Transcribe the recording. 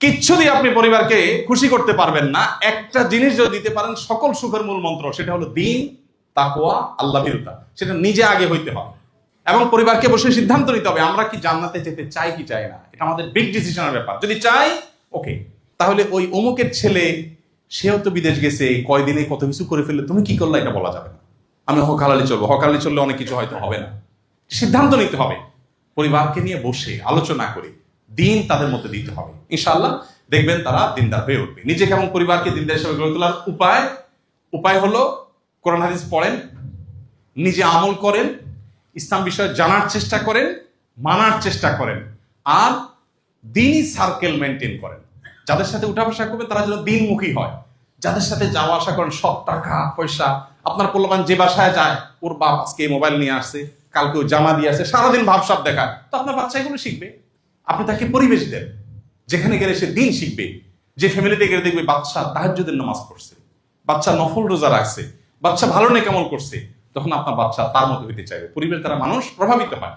কিচ্ছু দিয়ে আপনি পরিবারকে খুশি করতে পারবেন না। একটা জিনিস যদি দিতে পারেন সকল সুখের মূল মন্ত্র, সেটা হলো দ্বীন, তাকওয়া, আল্লাহ ভীরুতা। সেটা নিজে আগে হইতে হবে এবং পরিবারকে বসে সিদ্ধান্ত নিতে হবে আমরা কি জান্নাতে যেতে চাই কি চাই না। এটা আমাদের বিগ ডিসিশনের ব্যাপার। যদি চাই, ওকে, তাহলে ওই অমুকের ছেলে সেও তো বিদেশ গেছে, কয়দিনে কত কিছু করে ফেললে, তুমি কি করলে এটা বলা যাবে না। আমি হকালালি চলবো, হকালালি চললে অনেক কিছু হয়তো হবে না। সিদ্ধান্ত নিতে হবে পরিবারকে নিয়ে বসে আলোচনা করে, দিন তাদের মধ্যে দিতে হবে। ইনশাআল্লাহ দেখবেন তারা দিনদার হয়ে উঠবে। নিজেকে এবং পরিবারকে দিনদার হিসেবে গড়ে তোলার উপায় হলো কোরআন হাদিস পড়েন, নিজে আমল করেন, ইসলাম বিষয়ে জানার চেষ্টা করেন, মানার চেষ্টা করেন, আর দিনই সার্কেল মেনটেন করেন। যাদের সাথে উঠা বসা করবেন তারা যেন দিনমুখী হয়। যাদের সাথে যাওয়া আসা করেন, সব টাকা পয়সা, আপনার পোলাপান যে বাসায় যায়, ওর বাপ আজকে মোবাইল নিয়ে আসছে, কালকে জামা দিয়ে আসছে, সারাদিন ভাবসাব দেখায়, তো আপনার বাচ্চা এগুলো শিখবে। আপনি তাকে পরিবেশ দেন, যেখানে গেলে সে দিন শিখবে। যে ফ্যামিলিতে গেলে দেখবে বাচ্চা তাহাজ্জুদের নামাজ পড়ছে, বাচ্চা নফল রোজা রাখছে, বাচ্চা ভালো নেকামল করছে, তখন আপনার বাচ্চা তার মতো হইতে চাইবে। পরিবেশ দ্বারা মানুষ প্রভাবিত হয়।